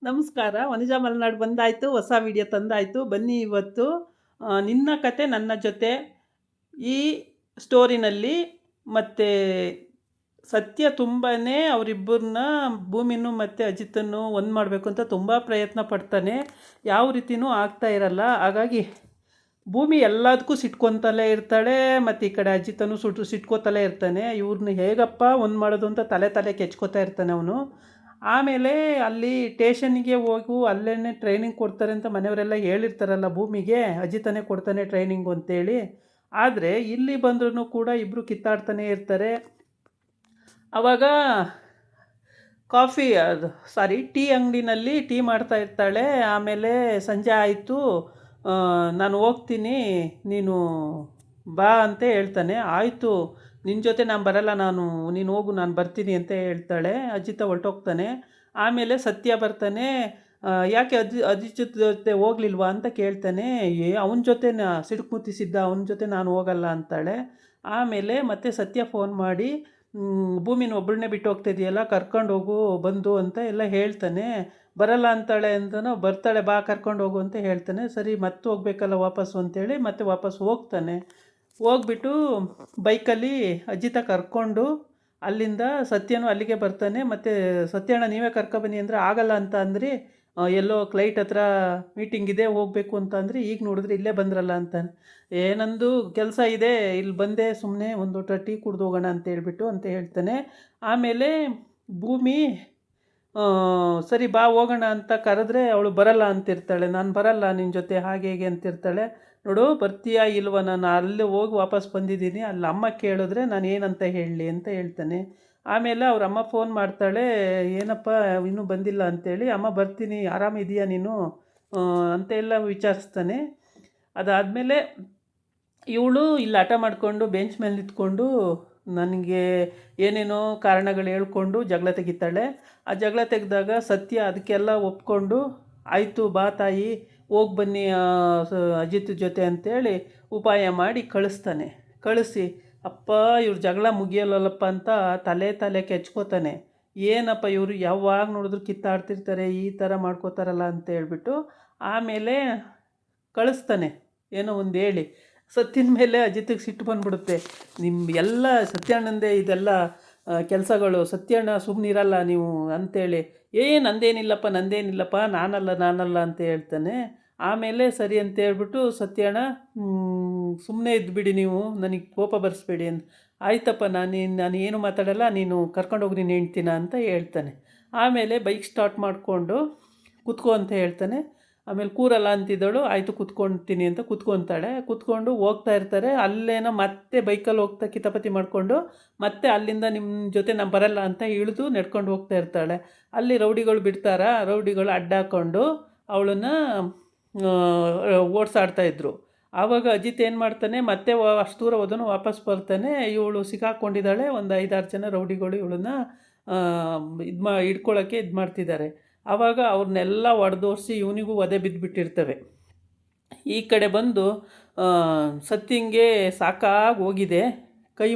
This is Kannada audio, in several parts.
ನಮಸ್ಕಾರ. ವನಜಾ ಮಲೆನಾಡು ಬಂದಾಯ್ತು. ಹೊಸ ವಿಡಿಯೋ ತಂದಾಯ್ತು. ಬನ್ನಿ ಇವತ್ತು ನಿನ್ನ ಕತೆ ನನ್ನ ಜೊತೆ ಈ ಸ್ಟೋರಿನಲ್ಲಿ ಮತ್ತೆ ಸತ್ಯ ತುಂಬಾನೇ ಅವರಿಬ್ಬರನ್ನ ಭೂಮಿನೂ ಮತ್ತು ಅಜಿತನ್ನು ಒಂದು ಮಾಡಬೇಕು ಅಂತ ತುಂಬ ಪ್ರಯತ್ನ ಪಡ್ತಾನೆ. ಯಾವ ರೀತಿಯೂ ಆಗ್ತಾ ಇರಲ್ಲ. ಹಾಗಾಗಿ ಭೂಮಿ ಎಲ್ಲದಕ್ಕೂ ಸಿಟ್ಕೊತಲೇ ಇರ್ತಾಳೆ ಮತ್ತು ಈ ಕಡೆ ಅಜಿತನು ಸಿಟ್ಕೋತಲೇ ಇರ್ತಾನೆ. ಇವ್ರನ್ನ ಹೇಗಪ್ಪ ಒಂದು ಮಾಡೋದು ಅಂತ ತಲೆ ಕೆಚ್ಕೋತಾ ಇರ್ತಾನೆ ಅವನು. ಆಮೇಲೆ ಅಲ್ಲಿ ಟೇಷನ್ನಿಗೆ ಹೋಗು, ಅಲ್ಲೇ ಟ್ರೈನಿಂಗ್ ಕೊಡ್ತಾರೆ ಅಂತ ಮನೆಯವರೆಲ್ಲ ಹೇಳಿರ್ತಾರಲ್ಲ ಭೂಮಿಗೆ, ಅಜಿತನೇ ಕೊಡ್ತಾನೆ ಟ್ರೈನಿಂಗು ಅಂತೇಳಿ. ಆದರೆ ಇಲ್ಲಿ ಬಂದ್ರೂ ಕೂಡ ಇಬ್ಬರು ಕಿತ್ತಾಡ್ತಾನೆ ಇರ್ತಾರೆ. ಆವಾಗ ಟೀ ಅಂಗಡಿನಲ್ಲಿ ಟೀ ಮಾಡ್ತಾ ಇರ್ತಾಳೆ. ಆಮೇಲೆ ಸಂಜೆ ಆಯಿತು, ನಾನು ಹೋಗ್ತೀನಿ, ನೀನು ಬಾ ಅಂತ ಹೇಳ್ತಾನೆ. ಆಯಿತು, ನಿನ್ನ ಜೊತೆ ನಾನು ಬರಲ್ಲ, ನೀನು ಹೋಗು, ನಾನು ಬರ್ತೀನಿ ಅಂತ ಹೇಳ್ತಾಳೆ. ಅಜಿತ ಹೊರಟೋಗ್ತಾನೆ. ಆಮೇಲೆ ಸತ್ಯ ಬರ್ತಾನೆ. ಯಾಕೆ ಅಜಿತ್ ಜೊತೆ ಹೋಗ್ಲಿಲ್ವಾ ಅಂತ ಕೇಳ್ತಾನೆ. ಅವನ ಜೊತೆ ಸಿಡುಕುತ್ತಿಸಿದ್ದ, ಅವನ ಜೊತೆ ನಾನು ಹೋಗಲ್ಲ ಅಂತಾಳೆ. ಆಮೇಲೆ ಮತ್ತೆ ಸತ್ಯ ಫೋನ್ ಮಾಡಿ ಭೂಮಿನ ಒಬ್ಬಳನ್ನೇ ಬಿಟ್ಟು ಹೋಗ್ತಾಯಿದೆಯಲ್ಲ, ಕರ್ಕೊಂಡು ಹೋಗು ಬಂದು ಅಂತ ಎಲ್ಲ ಹೇಳ್ತಾನೆ. ಬರಲ್ಲ ಅಂತಾಳೆ ಅಂತನೋ, ಬರ್ತಾಳೆ ಬಾ ಕರ್ಕೊಂಡು ಹೋಗು ಅಂತ ಹೇಳ್ತಾನೆ. ಸರಿ, ಮತ್ತೆ ಹೋಗ್ಬೇಕಲ್ಲ ವಾಪಸ್ಸು ಅಂತೇಳಿ ಮತ್ತೆ ವಾಪಸ್ ಹೋಗ್ತಾನೆ. ಹೋಗ್ಬಿಟ್ಟು ಬೈಕಲ್ಲಿ ಅಜಿತ ಕರ್ಕೊಂಡು ಅಲ್ಲಿಂದ ಸತ್ಯನೂ ಅಲ್ಲಿಗೆ ಬರ್ತಾನೆ. ಮತ್ತು ಸತ್ಯಣ್ಣ ನೀವೇ ಕರ್ಕೊಬನ್ನಿ ಅಂದರೆ ಆಗಲ್ಲ ಅಂತ ಅಂದ್ರಿ, ಎಲ್ಲೋ ಕ್ಲೈಟ್ ಹತ್ರ ಮೀಟಿಂಗ್ ಇದೆ ಹೋಗಬೇಕು ಅಂತ ಅಂದ್ರಿ, ಈಗ ನೋಡಿದ್ರೆ ಇಲ್ಲೇ ಬಂದ್ರಲ್ಲ ಅಂತಾನೆ. ನಂದು ಕೆಲಸ ಇದೆ, ಇಲ್ಲಿ ಬಂದೆ, ಸುಮ್ಮನೆ ಒಂದು ಲೋಟ ಟೀ ಕುಡ್ದು ಹೋಗೋಣ ಅಂತ ಹೇಳ್ತಾನೆ. ಆಮೇಲೆ ಭೂಮಿ ಸರಿ ಬಾ ಹೋಗೋಣ ಅಂತ ಕರೆದ್ರೆ ಅವಳು ಬರಲ್ಲ ಅಂತಿರ್ತಾಳೆ. ನಾನು ಬರಲ್ಲ ನಿನ್ನ ಜೊತೆ, ಹಾಗೆ ಹೇಗೆ ಅಂತಿರ್ತಾಳೆ. ನೋಡು, ಬರ್ತೀಯಾ ಇಲ್ವ, ನಾನು ಅಲ್ಲಿ ಹೋಗಿ ವಾಪಸ್ ಬಂದಿದ್ದೀನಿ, ಅಲ್ಲಿ ಅಮ್ಮ ಕೇಳಿದ್ರೆ ನಾನು ಏನಂತ ಹೇಳಲಿ ಅಂತ ಹೇಳ್ತಾನೆ. ಆಮೇಲೆ ಅವ್ರ ಅಮ್ಮ ಫೋನ್ ಮಾಡ್ತಾಳೆ, ಏನಪ್ಪ ಇನ್ನೂ ಬಂದಿಲ್ಲ ಅಂತೇಳಿ. ಅಮ್ಮ ಬರ್ತೀನಿ, ಆರಾಮಿದೆಯಾ ನೀನು ಅಂತೆಲ್ಲ ವಿಚಾರಿಸ್ತಾನೆ. ಅದಾದಮೇಲೆ ಇವಳು ಇಲ್ಲಿ ಹಠ ಮಾಡಿಕೊಂಡು ಬೆಂಚ್ ಮೇಲೆ ನಿಂತ್ಕೊಂಡು ನನಗೆ ಏನೇನೋ ಕಾರಣಗಳು ಹೇಳ್ಕೊಂಡು ಜಗಳ ತೆಗಿತಾಳೆ. ಆ ಜಗಳ ತೆಗೆದಾಗ ಸತ್ಯ ಅದಕ್ಕೆಲ್ಲ ಒಪ್ಕೊಂಡು, ಆಯಿತು ಬಾ ತಾಯಿ ಹೋಗಿ ಬನ್ನಿ ಅಜಿತ್ ಜೊತೆ ಅಂತೇಳಿ ಉಪಾಯ ಮಾಡಿ ಕಳಿಸಿ ಅಪ್ಪ ಇವ್ರ ಜಗಳ ಮುಗಿಯಲ್ಲಪ್ಪ ಅಂತ ತಲೆ ಕೆಚ್ಕೋತಾನೆ. ಏನಪ್ಪ ಇವರು ಯಾವಾಗ ನೋಡಿದ್ರು ಕಿತ್ತಾಡ್ತಿರ್ತಾರೆ, ಈ ಥರ ಮಾಡ್ಕೋತಾರಲ್ಲ ಅಂತ ಹೇಳ್ಬಿಟ್ಟು ಆಮೇಲೆ ಕಳಿಸ್ತಾನೆ ಏನೋ ಒಂದು ಹೇಳಿ. ಸತ್ಯನ ಮೇಲೆ ಅಜಿತಿಗೆ ಸಿಟ್ಟು ಬಂದ್ಬಿಡುತ್ತೆ. ಎಲ್ಲ ಸತ್ಯಣ್ಣಂದೇ ಇದೆಲ್ಲ ಕೆಲಸಗಳು, ಸತ್ಯಣ್ಣ ಸುಮ್ಮನಿರಲ್ಲ ನೀವು ಅಂತೇಳಿ, ನಂದೇನಿಲ್ಲಪ್ಪ ನಾನಲ್ಲ ಅಂತ ಹೇಳ್ತಾನೆ. ಆಮೇಲೆ ಸರಿ ಅಂತ ಹೇಳ್ಬಿಟ್ಟು ಸತ್ಯಣ್ಣ ಸುಮ್ಮನೆ ಇದ್ದುಬಿಡಿ, ನೀವು ನನಗೆ ಕೋಪ ಬರೆಸ್ಬೇಡಿ ಅಂತ. ಆಯ್ತಪ್ಪ, ನಾನು ಏನು ಮಾತಾಡಲ್ಲ, ನೀನು ಕರ್ಕೊಂಡೋಗಿ ನೀನು ಹೆಂಡ್ತಿನ ಅಂತ ಹೇಳ್ತಾನೆ. ಆಮೇಲೆ ಬೈಕ್ ಸ್ಟಾರ್ಟ್ ಮಾಡಿಕೊಂಡು ಕುತ್ಕೋ ಅಂತ ಹೇಳ್ತಾನೆ. ಆಮೇಲೆ ಕೂರಲ್ಲ ಅಂತಿದ್ದಳು, ಆಯಿತು ಕುತ್ಕೊಳ್ತೀನಿ ಅಂತ ಕುತ್ಕೊಂಡು ಹೋಗ್ತಾ ಇರ್ತಾರೆ. ಅಲ್ಲೇನೋ ಮತ್ತೆ ಬೈಕಲ್ಲಿ ಹೋಗ್ತಾ ಕಿತಾಪತಿ ಮಾಡಿಕೊಂಡು ಮತ್ತೆ ಅಲ್ಲಿಂದ ನಿಮ್ಮ ಜೊತೆ ನಾನು ಬರಲ್ಲ ಅಂತ ಇಳಿದು ನಡ್ಕೊಂಡು ಹೋಗ್ತಾ ಇರ್ತಾಳೆ. ಅಲ್ಲಿ ರೌಡಿಗಳು ರೌಡಿಗಳು ಅಡ್ಡ ಹಾಕ್ಕೊಂಡು ಅವಳನ್ನು ಓಡಿಸಾಡ್ತಾಯಿದ್ರು. ಆವಾಗ ಅಜಿತ್ ಏನು ಮಾಡ್ತಾನೆ, ಮತ್ತೆ ಅಷ್ಟು ದೂರ ಹೋದನು ವಾಪಸ್ ಬರ್ತಾನೆ. ಇವಳು ಸಿಕ್ಕಾಕ್ಕೊಂಡಿದ್ದಾಳೆ. ಒಂದು 5-6 ಜನ ರೌಡಿಗಳು ಇವಳನ್ನ ಹಿಡ್ಕೊಳ್ಳೋಕ್ಕೆ ಮಾಡ್ತಿದ್ದಾರೆ. ಆವಾಗ ಅವ್ರನ್ನೆಲ್ಲ ಹೊಡೆದೋಡಿಸಿ ಇವನಿಗೂ ಒದೆ ಬಿದ್ದುಬಿಟ್ಟಿರ್ತವೆ. ಈ ಕಡೆ ಬಂದು ಸತ್ಯಂಗೆ ಸಾಕಾಗಿ ಹೋಗಿದೆ, ಕೈ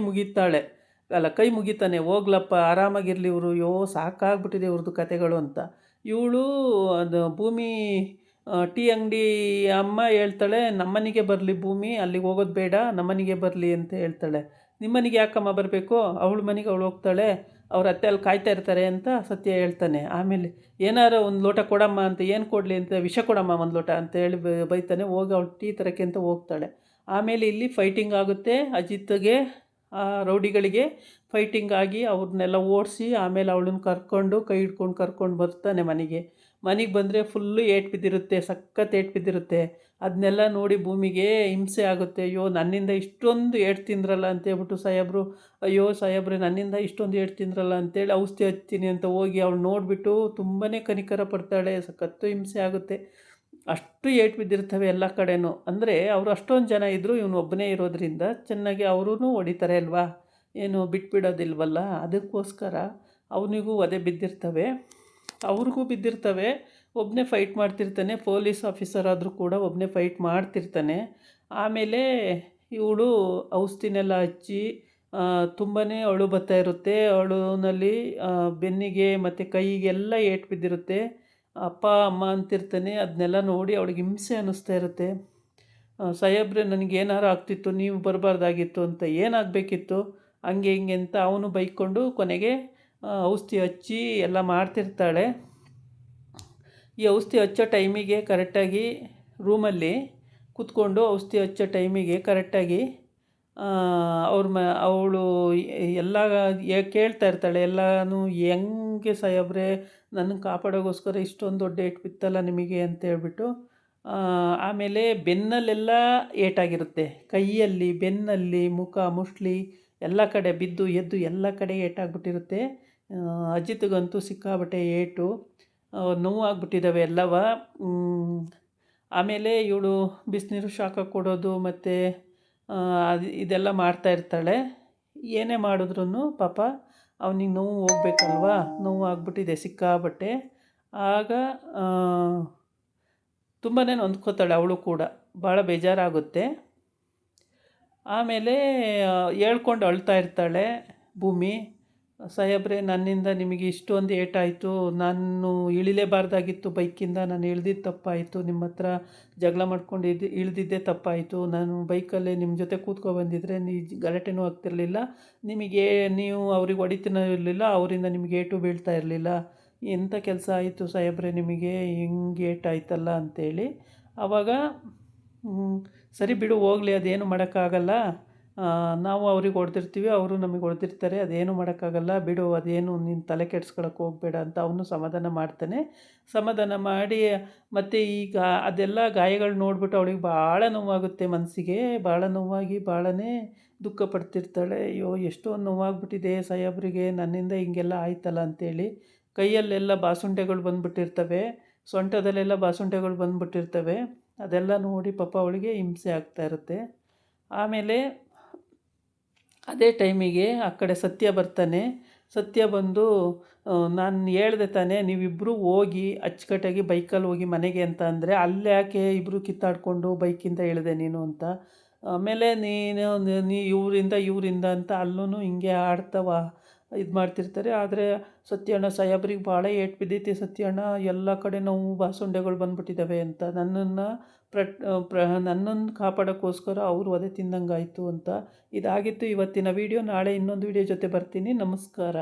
ಮುಗಿತಾನೆ, ಹೋಗ್ಲಪ್ಪ ಆರಾಮಾಗಿರಲಿ ಇವರು, ಸಾಕಾಗ್ಬಿಟ್ಟಿದೆ ಇವ್ರದ್ದು ಕತೆಗಳು ಅಂತ. ಇವಳು ಅದು ಭೂಮಿ ಟೀ ಅಂಗಡಿ ಅಮ್ಮ ಹೇಳ್ತಾಳೆ, ನಮ್ಮನೆಗೆ ಬರಲಿ ಭೂಮಿ, ಅಲ್ಲಿಗೆ ಹೋಗೋದು ಬೇಡ, ನಮ್ಮನೆಗೆ ಬರಲಿ ಅಂತ ಹೇಳ್ತಾಳೆ. ನಿಮ್ಮನೆಗೆ ಯಾಕಮ್ಮ ಬರಬೇಕು, ಅವಳ ಮನೆಗೆ ಅವಳು ಹೋಗ್ತಾಳೆ, ಅವ್ರ ಅತ್ತೆ ಅಲ್ಲಿ ಕಾಯ್ತಾ ಇರ್ತಾರೆ ಅಂತ ಸತ್ಯ ಹೇಳ್ತಾನೆ. ಆಮೇಲೆ ಏನಾರು ಒಂದು ಲೋಟ ಕೊಡಮ್ಮ ಅಂತ, ಏನು ಕೊಡಲಿ ಅಂತ, ವಿಷ ಕೊಡಮ್ಮ ಒಂದು ಲೋಟ ಅಂತ ಹೇಳಿ ಬೈತಾನೆ. ಹೋಗಿ ಅವಳು ಟೀ ತರಕ್ಕೆ ಅಂತ ಹೋಗ್ತಾಳೆ. ಆಮೇಲೆ ಇಲ್ಲಿ ಫೈಟಿಂಗ್ ಆಗುತ್ತೆ. ಅಜಿತ್ಗೆ ರೌಡಿಗಳಿಗೆ ಫೈಟಿಂಗ್ ಆಗಿ ಅವ್ರನ್ನೆಲ್ಲ ಓಡಿಸಿ ಆಮೇಲೆ ಅವಳನ್ನ ಕೈ ಹಿಡ್ಕೊಂಡು ಕರ್ಕೊಂಡು ಬರ್ತಾನೆ ಮನೆಗೆ ಬಂದರೆ ಫುಲ್ಲು ಏಟು ಬಿದ್ದಿರುತ್ತೆ, ಸಖತ್ ಏಟು ಬಿದ್ದಿರುತ್ತೆ. ಅದನ್ನೆಲ್ಲ ನೋಡಿ ಭೂಮಿಗೆ ಹಿಂಸೆ ಆಗುತ್ತೆ. ಅಯ್ಯೋ, ನನ್ನಿಂದ ಇಷ್ಟೊಂದು ಏಟು ತಿಂದ್ರಲ್ಲ ಅಂತೇಳ್ಬಿಟ್ಟು ಸಾಹೇಬರು, ಅಯ್ಯೋ ಸಾಹೇಬ್ರೆ ನನ್ನಿಂದ ಇಷ್ಟೊಂದು ಏಟು ತಿಂದ್ರಲ್ಲ ಅಂತೇಳಿ ಔಷಧಿ ಹಚ್ತೀನಿ ಅಂತ ಹೋಗಿ ಅವಳು ನೋಡಿಬಿಟ್ಟು ತುಂಬಾ ಕನಿಕರ ಪಡ್ತಾಳೆ. ಸಖತ್ತು ಹಿಂಸೆ ಆಗುತ್ತೆ. ಅಷ್ಟು ಏಟು ಬಿದ್ದಿರ್ತವೆ ಎಲ್ಲ ಕಡೆನೂ. ಅಂದರೆ ಅವರು ಅಷ್ಟೊಂದು ಜನ ಇದ್ದರು, ಇವನು ಒಬ್ಬನೇ ಇರೋದ್ರಿಂದ ಚೆನ್ನಾಗಿ ಅವರೂ ಹೊಡಿತಾರೆ ಅಲ್ವಾ, ಏನು ಬಿಟ್ಬಿಡೋದಿಲ್ವಲ್ಲ, ಅದಕ್ಕೋಸ್ಕರ ಅವನಿಗೂ ಒದೆ ಬಿದ್ದಿರ್ತವೆ, ಅವ್ರಿಗೂ ಬಿದ್ದಿರ್ತವೆ. ಒಬ್ಬನೇ ಫೈಟ್ ಮಾಡ್ತಿರ್ತಾನೆ, ಪೊಲೀಸ್ ಆಫೀಸರ್ ಆದರೂ ಕೂಡ ಒಬ್ಬನೇ ಫೈಟ್ ಮಾಡ್ತಿರ್ತಾನೆ. ಆಮೇಲೆ ಇವಳು ಔಷಧಿನೆಲ್ಲ ಹಚ್ಚಿ ತುಂಬಾ ಅಳು ಬರ್ತಾ ಇರುತ್ತೆ. ಅಳುನಲ್ಲಿ ಬೆನ್ನಿಗೆ ಮತ್ತು ಕೈಗೆಲ್ಲ ಏಟು ಬಿದ್ದಿರುತ್ತೆ. ಅಪ್ಪ ಅಮ್ಮ ಅಂತಿರ್ತಾನೆ. ಅದನ್ನೆಲ್ಲ ನೋಡಿ ಅವಳಿಗೆ ಹಿಂಸೆ ಅನ್ನಿಸ್ತಾ ಇರುತ್ತೆ. ಸಾಹೇಬ್ರೆ ನನಗೇನಾರು ಆಗ್ತಿತ್ತು, ನೀವು ಬರಬಾರ್ದಾಗಿತ್ತು ಅಂತ. ಏನಾಗಬೇಕಿತ್ತು ಹಂಗೆ ಹಿಂಗೆ ಅಂತ ಅವನು ಬೈಕೊಂಡು ಕೊನೆಗೆ ಔಷಧಿ ಹಚ್ಚಿ ಎಲ್ಲ ಮಾಡ್ತಿರ್ತಾಳೆ. ಈ ಔಷಧಿ ಹಚ್ಚೋ ಟೈಮಿಗೆ ಕರೆಕ್ಟಾಗಿ ರೂಮಲ್ಲಿ ಕೂತ್ಕೊಂಡು ಔಷಧಿ ಹಚ್ಚೋ ಟೈಮಿಗೆ ಕರೆಕ್ಟಾಗಿ ಅವಳು ಎಲ್ಲ ಕೇಳ್ತಾ ಇರ್ತಾಳೆ ಎಲ್ಲನೂ. ಹೆಂಗೆ ಸಾಹೇಬ್ರೆ ನನ್ನನ್ನು ಕಾಪಾಡೋಕ್ಕೋಸ್ಕರ ಇಷ್ಟೊಂದು ದೊಡ್ಡ ಏಟು ಬಿತ್ತಲ್ಲ ನಿಮಗೆ ಅಂತೇಳ್ಬಿಟ್ಟು. ಆಮೇಲೆ ಬೆನ್ನಲ್ಲೆಲ್ಲ ಏಟಾಗಿರುತ್ತೆ. ಕೈಯಲ್ಲಿ, ಬೆನ್ನಲ್ಲಿ, ಮುಖ, ಮುಷ್ಟಿ ಎಲ್ಲ ಕಡೆ ಬಿದ್ದು ಎದ್ದು ಎಲ್ಲ ಕಡೆ ಏಟಾಗ್ಬಿಟ್ಟಿರುತ್ತೆ. ಅಜಿತ್ಗಂತೂ ಸಿಕ್ಕಾಬಟ್ಟೆ ಏಟು, ನೋವಾಗ್ಬಿಟ್ಟಿದ್ದಾವೆ ಎಲ್ಲವ. ಆಮೇಲೆ ಇವಳು ಬಿಸಿನೀರು ಶಾಖ ಕೊಡೋದು ಮತ್ತು ಇದೆಲ್ಲ ಮಾಡ್ತಾ ಇರ್ತಾಳೆ. ಏನೇ ಮಾಡಿದ್ರೂ ಪಾಪ ಅವನಿಗೆ ನೋವು ಹೋಗ್ಬೇಕಲ್ವ, ನೋವು ಆಗ್ಬಿಟ್ಟಿದೆ ಸಿಕ್ಕಾಬಟ್ಟೆ. ಆಗ ತುಂಬಾ ನೊಂದ್ಕೋತಾಳೆ ಅವಳು ಕೂಡ, ಭಾಳ ಬೇಜಾರಾಗುತ್ತೆ. ಆಮೇಲೆ ಹೇಳ್ಕೊಂಡು ಅಳ್ತಾ ಇರ್ತಾಳೆ ಭೂಮಿ. ಸಾಹೇಬ್ರೆ ನನ್ನಿಂದ ನಿಮಗೆ ಇಷ್ಟೊಂದು ಏಟಾಯಿತು, ನಾನು ಇಳಿಲೇಬಾರ್ದಾಗಿತ್ತು ಬೈಕಿಂದ, ನಾನು ಇಳ್ದಿದ್ದು ತಪ್ಪಾಯಿತು, ನಿಮ್ಮ ಹತ್ರ ಜಗಳ ಮಾಡ್ಕೊಂಡು ಇಳಿದಿದ್ದೇ ತಪ್ಪಾಯಿತು. ನಾನು ಬೈಕಲ್ಲೇ ನಿಮ್ಮ ಜೊತೆ ಕೂತ್ಕೊಬಂದಿದ್ರೆ ಗಲಾಟೆನೂ ಆಗ್ತಿರಲಿಲ್ಲ, ನಿಮಗೆ ನೀವು ಅವ್ರಿಗೆ ಹೊಡಿತಾನೂ ಇರಲಿಲ್ಲ, ಅವರಿಂದ ನಿಮಗೆ ಏಟು ಬೀಳ್ತಾ ಇರಲಿಲ್ಲ. ಎಂಥ ಕೆಲಸ ಆಯಿತು ಸಾಹೇಬ್ರೆ ನಿಮಗೆ, ಹಿಂಗೆ ಏಟಾಯ್ತಲ್ಲ ಅಂತೇಳಿ. ಆವಾಗ ಸರಿ ಬಿಡು ಹೋಗಲಿ, ಅದೇನು ಮಾಡೋಕ್ಕಾಗಲ್ಲ, ನಾವು ಅವ್ರಿಗೆ ಹೊಡೆದಿರ್ತೀವಿ, ಅವರು ನಮಗೆ ಹೊಡೆದಿರ್ತಾರೆ, ಅದೇನು ಮಾಡೋಕ್ಕಾಗಲ್ಲ ಬಿಡು, ಅದೇನು ನೀನು ತಲೆ ಕೆಡ್ಸ್ಕೊಳಕ್ಕೆ ಹೋಗಬೇಡ ಅಂತ ಅವನು ಸಮಾಧಾನ ಮಾಡ್ತಾನೆ. ಸಮಾಧಾನ ಮಾಡಿ ಮತ್ತು ಈಗ ಅದೆಲ್ಲ ಗಾಯಗಳು ನೋಡಿಬಿಟ್ಟು ಅವಳಿಗೆ ಭಾಳ ನೋವಾಗುತ್ತೆ, ಮನಸ್ಸಿಗೆ ಭಾಳ ನೋವಾಗಿ ಭಾಳನೇ ದುಃಖ ಪಡ್ತಿರ್ತಾಳೆ. ಅಯ್ಯೋ ಎಷ್ಟೊಂದು ನೋವಾಗ್ಬಿಟ್ಟಿದೆ ಸಾಹೇಬ್ರಿಗೆ, ನನ್ನಿಂದ ಹಿಂಗೆಲ್ಲ ಆಯ್ತಲ್ಲ ಅಂತೇಳಿ. ಕೈಯಲ್ಲೆಲ್ಲ ಬಾಸುಂಡೆಗಳು ಬಂದುಬಿಟ್ಟಿರ್ತವೆ, ಸೊಂಟದಲ್ಲೆಲ್ಲ ಬಾಸುಂಡೆಗಳು ಬಂದುಬಿಟ್ಟಿರ್ತವೆ. ಅದೆಲ್ಲ ನೋಡಿ ಪಾಪ ಅವಳಿಗೆ ಹಿಂಸೆ ಆಗ್ತಾ ಇರುತ್ತೆ. ಆಮೇಲೆ ಅದೇ ಟೈಮಿಗೆ ಆ ಕಡೆ ಸತ್ಯ ಬರ್ತಾನೆ. ಸತ್ಯ ಬಂದು ನಾನು ಹೇಳ್ದೆ ತಾನೇ ನೀವಿಬ್ಬರು ಹೋಗಿ ಅಚ್ಚುಕಟ್ಟಾಗಿ ಬೈಕಲ್ಲಿ ಹೋಗಿ ಮನೆಗೆ ಅಂತ ಅಂದರೆ, ಅಲ್ಲಿ ಯಾಕೆ ಇಬ್ಬರು ಕಿತ್ತಾಡಿಕೊಂಡು ಬೈಕಿಂದ ಇಳಿದೆ ನೀನು ಅಂತ. ಆಮೇಲೆ ನೀನು ಇವರಿಂದ ಅಂತ ಅಲ್ಲೂ ಹಿಂಗೆ ಆಡ್ತವ ಇದು ಮಾಡ್ತಿರ್ತಾರೆ. ಆದರೆ ಸತ್ಯಣ್ಣ ಸಾಹೇಬ್ರಿಗೆ ಭಾಳ ಏಟು ಬಿದ್ದೈತಿ ಸತ್ಯಣ್ಣ, ಎಲ್ಲ ಕಡೆ ನೋವು ಬಾಸುಂಡೆಗಳು ಬಂದುಬಿಟ್ಟಿದ್ದಾವೆ ಅಂತ. ನನ್ನನ್ನು ಕಾಪಾಡೋಕ್ಕೋಸ್ಕರ ಅವರು ಒದೆ ತಿಂದಂಗಾಯಿತು ಅಂತ. ಇದಾಗಿತ್ತು ಇವತ್ತಿನ ವೀಡಿಯೋ. ನಾಳೆ ಇನ್ನೊಂದು ವೀಡಿಯೋ ಜೊತೆ ಬರ್ತೀನಿ. ನಮಸ್ಕಾರ.